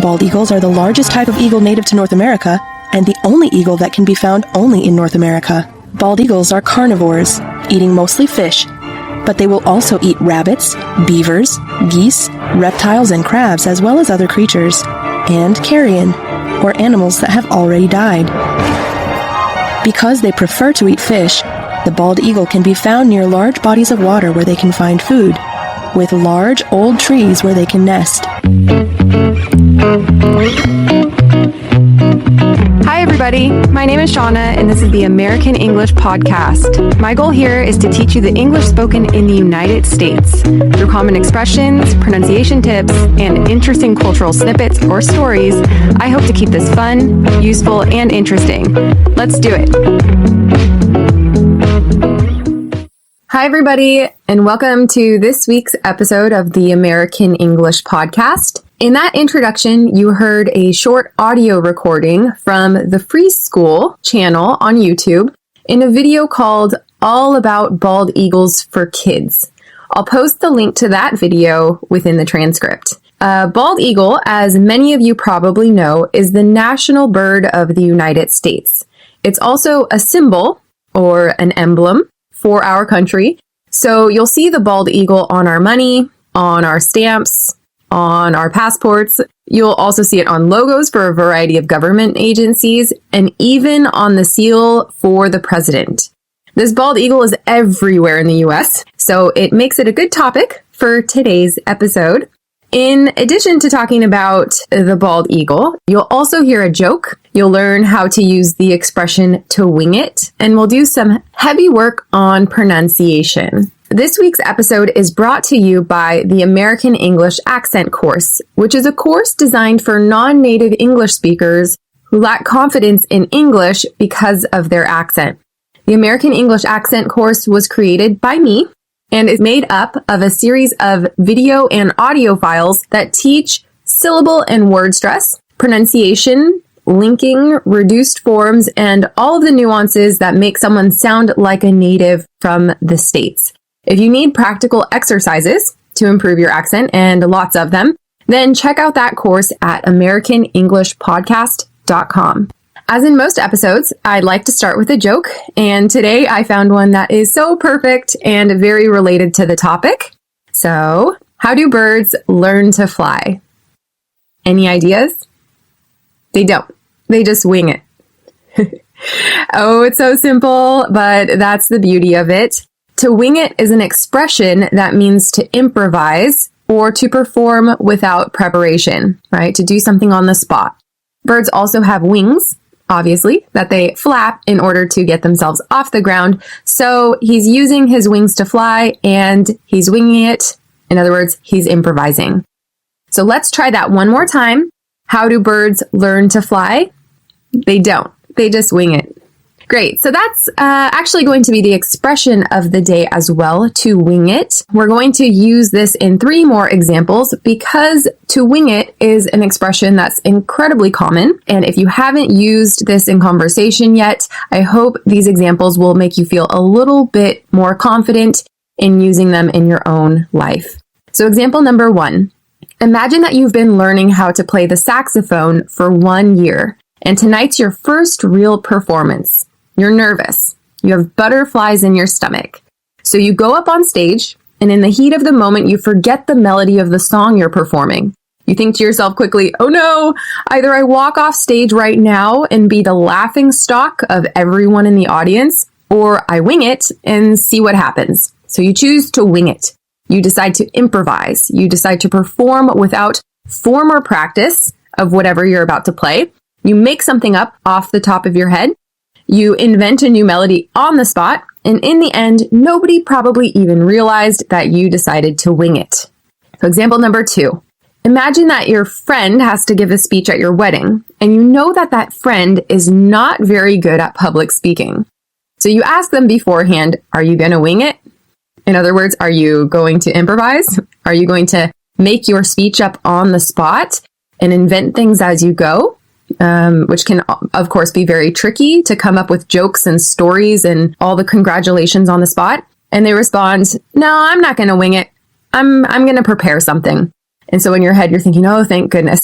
Bald eagles are the largest type of eagle native to North America, and the only eagle that can be found only in North America. Bald eagles are carnivores, eating mostly fish, but they will also eat rabbits, beavers, geese, reptiles, and crabs, as well as other creatures, and carrion, or animals that have already died. Because they prefer to eat fish, the bald eagle can be found near large bodies of water where they can find food, with large old trees where they can nest. Hi everybody, my name is Shana and this is the American English Podcast. My goal here is to teach you the English spoken in the United States through common expressions, pronunciation tips, and interesting cultural snippets or stories. I hope to keep this fun, useful, and interesting. Let's do it. Hi everybody, and welcome to this week's episode of the American English Podcast. In that introduction, you heard a short audio recording from the Free School channel on YouTube in a video called All About Bald Eagles for Kids. I'll post the link to that video within the transcript. Bald eagle, as many of you probably know, is the national bird of the United States. It's also a symbol or an emblem for our country. So you'll see the bald eagle on our money, on our stamps, on our passports. You'll also see it on logos for a variety of government agencies, and even on the seal for the president. This bald eagle is everywhere in the US, so it makes it a good topic for today's episode. In addition to talking about the bald eagle, you'll also hear a joke. You'll learn how to use the expression to wing it, and we'll do some heavy work on pronunciation. This week's episode is brought to you by the American English Accent Course, which is a course designed for non-native English speakers who lack confidence in English because of their accent. The American English Accent Course was created by me and is made up of a series of video and audio files that teach syllable and word stress, pronunciation, linking, reduced forms, and all of the nuances that make someone sound like a native from the States. If you need practical exercises to improve your accent, and lots of them, then check out that course at AmericanEnglishPodcast.com. As in most episodes, I'd like to start with a joke, and today I found one that is so perfect and very related to the topic. So, how do birds learn to fly? Any ideas? They don't. They just wing it. Oh, it's so simple, but that's the beauty of it. To wing it is an expression that means to improvise or to perform without preparation, right? To do something on the spot. Birds also have wings, obviously, that they flap in order to get themselves off the ground. So he's using his wings to fly and he's winging it. In other words, he's improvising. So let's try that one more time. How do birds learn to fly? They don't. They just wing it. Great. So that's actually going to be the expression of the day as well, to wing it. We're going to use this in 3 more examples because to wing it is an expression that's incredibly common. And if you haven't used this in conversation yet, I hope these examples will make you feel a little bit more confident in using them in your own life. So example number 1. Imagine that you've been learning how to play the saxophone for 1 year, and tonight's your first real performance. You're nervous. You have butterflies in your stomach. So you go up on stage, and in the heat of the moment, you forget the melody of the song you're performing. You think to yourself quickly, oh no, either I walk off stage right now and be the laughing stock of everyone in the audience, or I wing it and see what happens. So you choose to wing it. You decide to improvise. You decide to perform without form or practice of whatever you're about to play. You make something up off the top of your head. You invent a new melody on the spot, and in the end, nobody probably even realized that you decided to wing it. So example number 2. Imagine that your friend has to give a speech at your wedding, and you know that that friend is not very good at public speaking. So you ask them beforehand, are you going to wing it? In other words, are you going to improvise? Are you going to make your speech up on the spot and invent things as you go? Which can, of course, be very tricky to come up with jokes and stories and all the congratulations on the spot. And they respond, no, I'm not going to wing it. I'm going to prepare something. And so in your head, you're thinking, oh, thank goodness.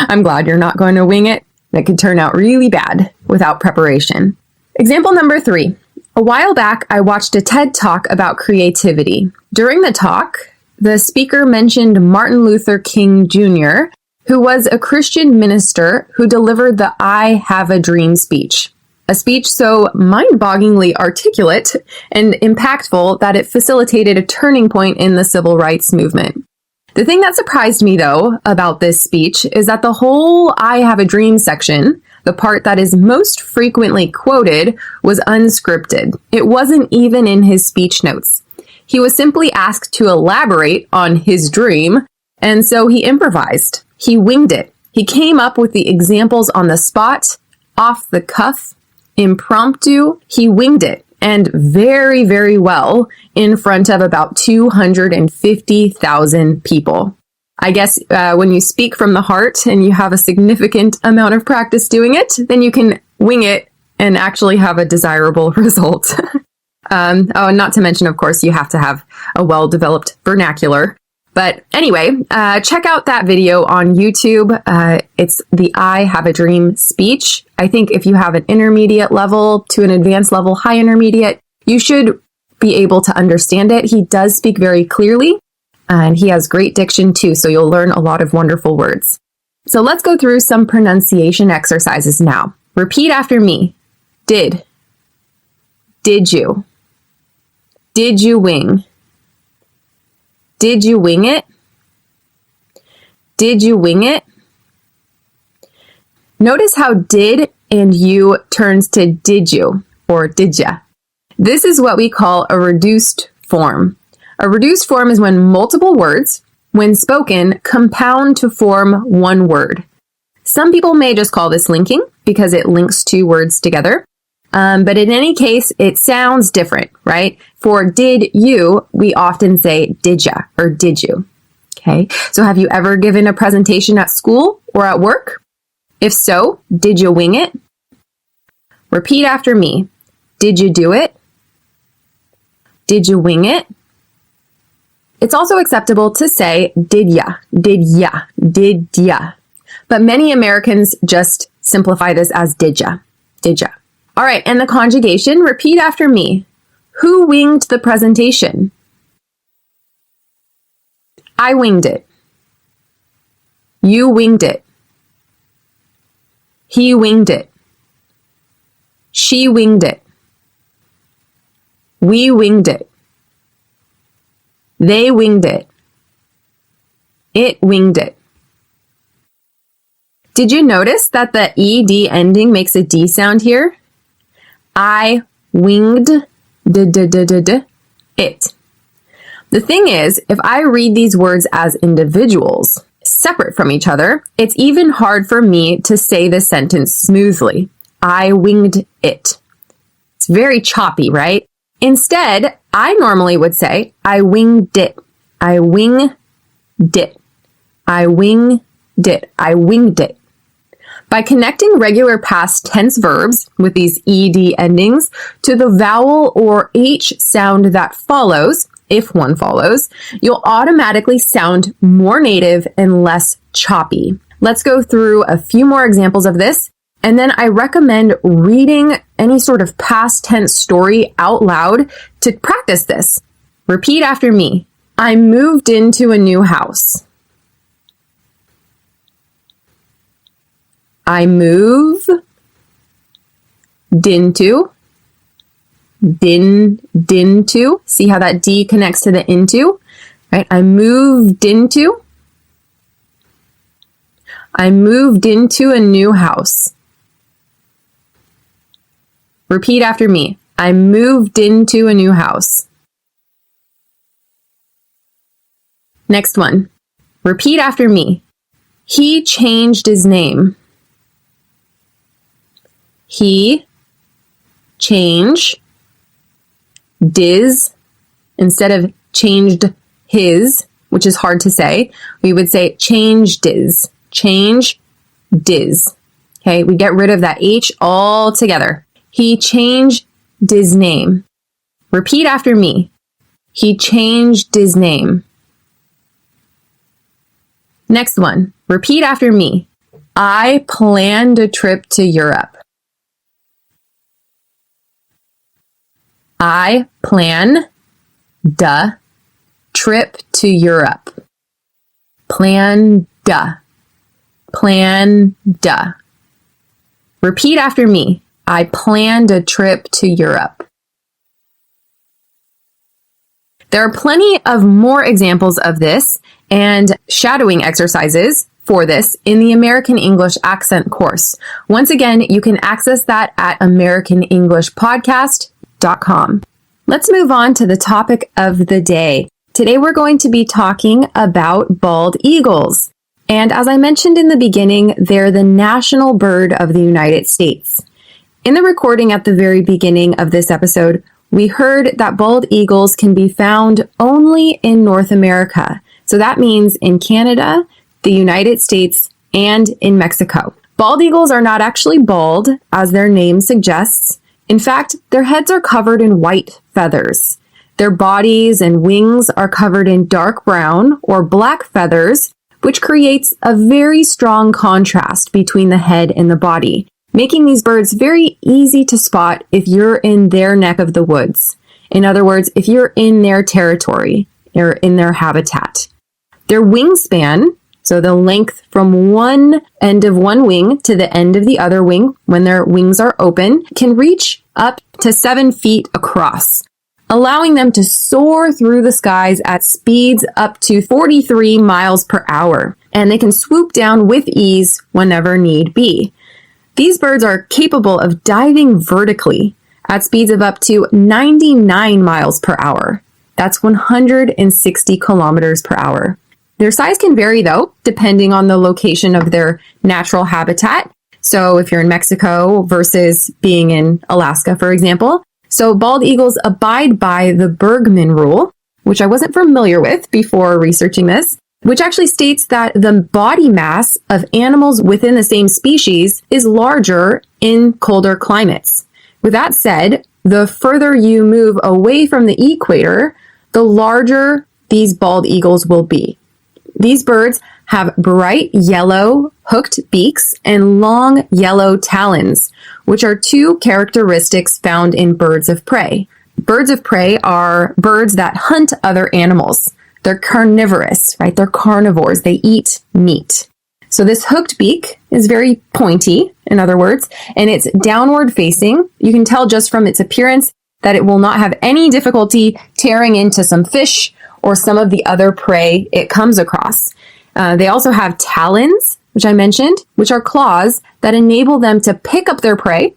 I'm glad you're not going to wing it. That could turn out really bad without preparation. Example number 3. A while back, I watched a TED Talk about creativity. During the talk, the speaker mentioned Martin Luther King Jr., who was a Christian minister who delivered the I Have a Dream speech. A speech so mind-bogglingly articulate and impactful that it facilitated a turning point in the civil rights movement. The thing that surprised me, though, about this speech is that the whole I Have a Dream section, the part that is most frequently quoted, was unscripted. It wasn't even in his speech notes. He was simply asked to elaborate on his dream, and so he improvised. He winged it. He came up with the examples on the spot, off the cuff, impromptu. He winged it, and very, very well, in front of about 250,000 people. I guess when you speak from the heart and you have a significant amount of practice doing it, then you can wing it and actually have a desirable result. And not to mention, of course, you have to have a well-developed vernacular. But anyway, check out that video on YouTube. It's the I Have a Dream speech. I think if you have an intermediate level to an advanced level, high intermediate, you should be able to understand it. He does speak very clearly, and he has great diction too, so you'll learn a lot of wonderful words. So let's go through some pronunciation exercises now. Repeat after me. Did. Did you? Did you wing? Did you wing it? Did you wing it? Notice how did and you turns to did you or did ya. This is what we call a reduced form. A reduced form is when multiple words, when spoken, compound to form one word. Some people may just call this linking because it links two words together. But in any case, it sounds different, right? For did you, we often say did ya or did you. Okay. So have you ever given a presentation at school or at work? If so, did you wing it? Repeat after me. Did you do it? Did you wing it? It's also acceptable to say did ya, did ya, did ya. But many Americans just simplify this as did ya, did ya. All right, and the conjugation, repeat after me. Who winged the presentation? I winged it. You winged it. He winged it. She winged it. We winged it. They winged it. It winged it. Did you notice that the ED ending makes a D sound here? I winged it. The thing is, if I read these words as individuals, separate from each other, it's even hard for me to say the sentence smoothly. I winged it. It's very choppy, right? Instead, I normally would say, I winged it. I winged it. I winged it. I winged it. By connecting regular past tense verbs with these ED endings to the vowel or H sound that follows, if one follows, you'll automatically sound more native and less choppy. Let's go through a few more examples of this, and then I recommend reading any sort of past tense story out loud to practice this. Repeat after me. I moved into a new house. I move into, dinto. See how that D connects to the into, right? I moved into a new house. Repeat after me. I moved into a new house. Next one. Repeat after me. He changed his name. He changed diz instead of changed his, which is hard to say. We would say change diz. Change diz. Okay, we get rid of that H altogether. He changed his name. Repeat after me. He changed his name. Next one. Repeat after me. I planned a trip to Europe. I plan trip to Europe. Plan. Repeat after me. I planned a trip to Europe. There are plenty of more examples of this and shadowing exercises for this in the American English Accent course. Once again, you can access that at AmericanEnglishPodcast.com. Let's move on to the topic of the day. Today we're going to be talking about bald eagles. And as I mentioned in the beginning, they're the national bird of the United States. In the recording at the very beginning of this episode, we heard that bald eagles can be found only in North America. So that means in Canada, the United States, and in Mexico. Bald eagles are not actually bald, as their name suggests. In fact, their heads are covered in white feathers. Their bodies and wings are covered in dark brown or black feathers, which creates a very strong contrast between the head and the body, making these birds very easy to spot if you're in their neck of the woods. In other words, if you're in their territory or in their habitat. Their wingspan, so the length from one end of one wing to the end of the other wing when their wings are open, can reach up to 7 feet across, allowing them to soar through the skies at speeds up to 43 miles per hour. And they can swoop down with ease whenever need be. These birds are capable of diving vertically at speeds of up to 99 miles per hour. That's 160 kilometers per hour. Their size can vary though, depending on the location of their natural habitat. So if you're in Mexico versus being in Alaska, for example. So bald eagles abide by the Bergman rule, which I wasn't familiar with before researching this, which actually states that the body mass of animals within the same species is larger in colder climates. With that said, the further you move away from the equator, the larger these bald eagles will be. These birds have bright yellow hooked beaks and long yellow talons, which are two characteristics found in birds of prey. Birds of prey are birds that hunt other animals. They're carnivorous, right? They're carnivores. They eat meat. So this hooked beak is very pointy, in other words, and it's downward facing. You can tell just from its appearance that it will not have any difficulty tearing into some fish or some of the other prey it comes across. They also have talons, which I mentioned, which are claws that enable them to pick up their prey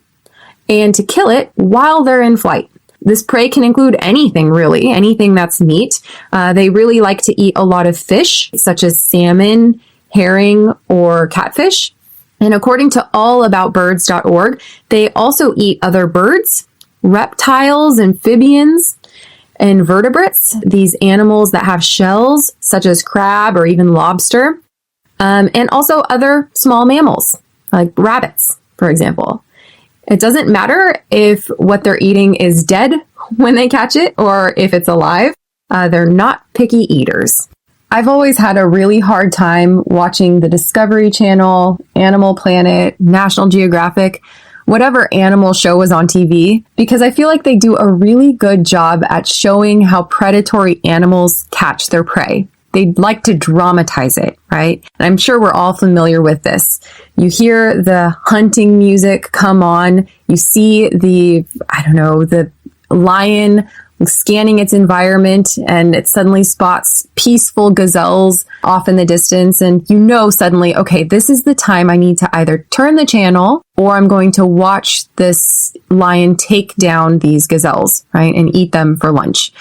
and to kill it while they're in flight. This prey can include anything, really, anything that's meat. They really like to eat a lot of fish, such as salmon, herring, or catfish. And according to allaboutbirds.org, they also eat other birds, reptiles, amphibians, and vertebrates, these animals that have shells, such as crab or even lobster, and also other small mammals, like rabbits, for example. It doesn't matter if what they're eating is dead when they catch it or if it's alive. They're not picky eaters. I've always had a really hard time watching the Discovery Channel, Animal Planet, National Geographic, whatever animal show was on TV, because I feel like they do a really good job at showing how predatory animals catch their prey. They like to dramatize it, right? And I'm sure we're all familiar with this. You hear the hunting music come on, you see the lion scanning its environment, and it suddenly spots peaceful gazelles off in the distance, and you know suddenly, okay, this is the time I need to either turn the channel or I'm going to watch this lion take down these gazelles, right, and eat them for lunch.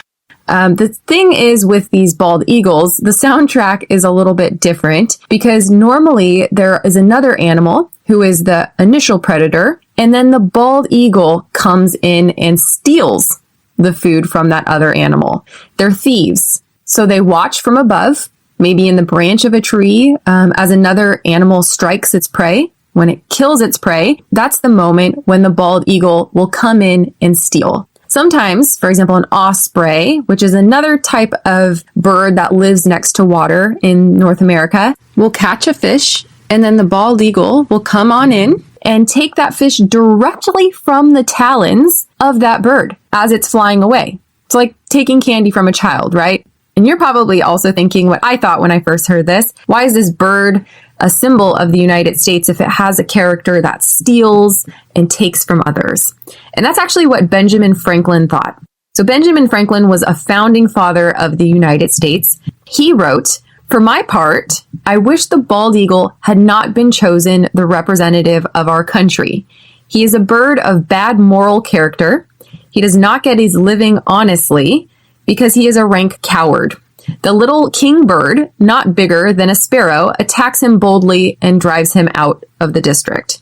The thing is with these bald eagles, the soundtrack is a little bit different because normally there is another animal who is the initial predator, and then the bald eagle comes in and steals the food from that other animal. They're thieves. So they watch from above, maybe in the branch of a tree, as another animal strikes its prey. When it kills its prey, that's the moment when the bald eagle will come in and steal. Sometimes, for example, an osprey, which is another type of bird that lives next to water in North America, will catch a fish, and then the bald eagle will come on in and take that fish directly from the talons of that bird as it's flying away. It's like taking candy from a child, right? And you're probably also thinking what I thought when I first heard this. Why is this bird a symbol of the United States if it has a character that steals and takes from others? And that's actually what Benjamin Franklin thought. So Benjamin Franklin was a founding father of the United States. He wrote, "For my part, I wish the bald eagle had not been chosen the representative of our country. He is a bird of bad moral character. He does not get his living honestly because he is a rank coward. The little king bird, not bigger than a sparrow, attacks him boldly and drives him out of the district."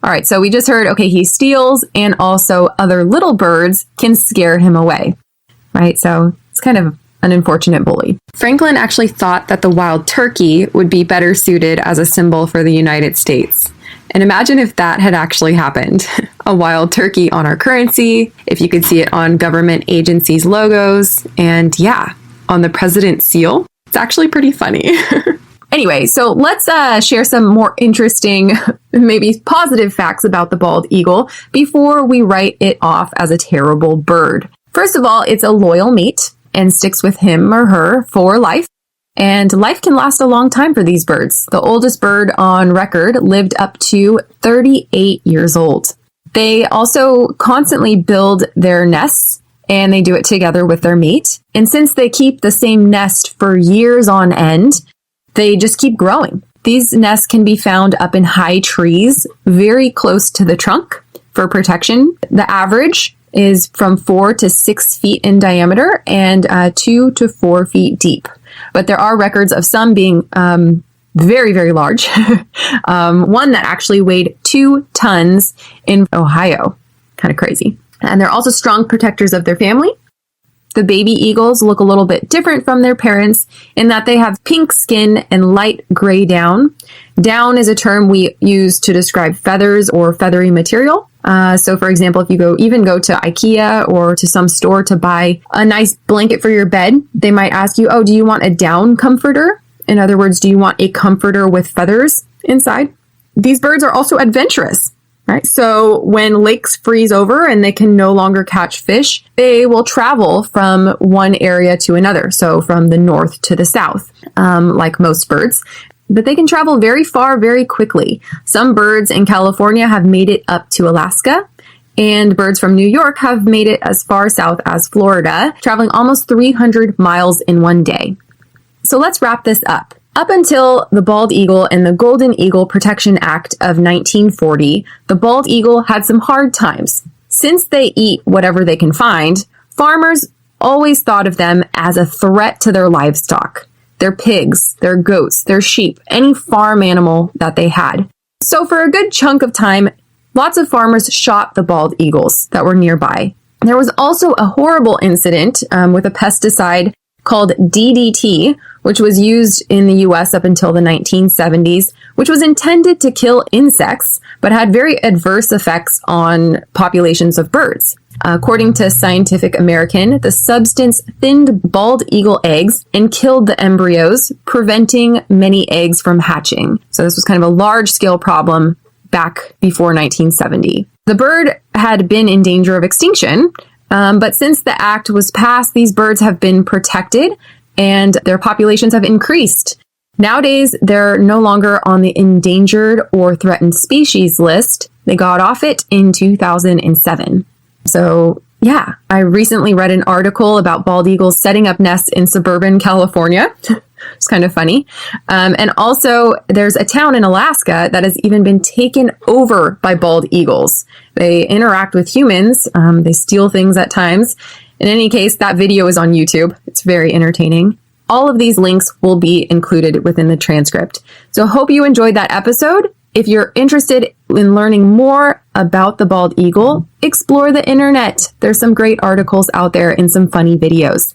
All right, so we just heard, okay, he steals, and also other little birds can scare him away, right? So it's kind of an unfortunate bully. Franklin actually thought that the wild turkey would be better suited as a symbol for the United States. And imagine if that had actually happened. A wild turkey on our currency, if you could see it on government agencies' logos, and yeah, on the president's seal. It's actually pretty funny. Anyway, so let's share some more interesting, maybe positive facts about the bald eagle before we write it off as a terrible bird. First of all, it's a loyal mate and sticks with him or her for life. And life can last a long time for these birds. The oldest bird on record lived up to 38 years old. They also constantly build their nests, and they do it together with their mate. And since they keep the same nest for years on end, they just keep growing. These nests can be found up in high trees, very close to the trunk for protection. The average is from 4 to 6 feet in diameter and 2 to 4 feet deep. But there are records of some being very, very large. One that actually weighed 2 tons in Ohio. Kind of crazy. And they're also strong protectors of their family. The baby eagles look a little bit different from their parents in that they have pink skin and light gray down. Down is a term we use to describe feathers or feathery material. So for example, if you go to IKEA or to some store to buy a nice blanket for your bed, they might ask you, oh, do you want a down comforter? In other words, do you want a comforter with feathers inside? These birds are also adventurous. Right. So when lakes freeze over and they can no longer catch fish, they will travel from one area to another. So from the north to the south, like most birds. But they can travel very far, very quickly. Some birds in California have made it up to Alaska, and birds from New York have made it as far south as Florida, traveling almost 300 miles in one day. So let's wrap this up. Up until the bald eagle and the Golden Eagle Protection Act of 1940, the bald eagle had some hard times. Since they eat whatever they can find, farmers always thought of them as a threat to their livestock, their pigs, their goats, their sheep, any farm animal that they had. So for a good chunk of time, lots of farmers shot the bald eagles that were nearby. There was also a horrible incident with a pesticide called DDT, which was used in the US up until the 1970s, which was intended to kill insects, but had very adverse effects on populations of birds. According to Scientific American, the substance thinned bald eagle eggs and killed the embryos, preventing many eggs from hatching. So this was kind of a large-scale problem back before 1970. The bird had been in danger of extinction, but since the act was passed, these birds have been protected and their populations have increased. Nowadays, they're no longer on the endangered or threatened species list. They got off it in 2007. So yeah, I recently read an article about bald eagles setting up nests in suburban California. It's kind of funny. And also there's a town in Alaska that has even been taken over by bald eagles. They interact with humans. They steal things at times. In any case, that video is on YouTube. It's very entertaining. All of these links will be included within the transcript. So hope you enjoyed that episode. If you're interested in learning more about the bald eagle, explore the internet. There's some great articles out there and some funny videos.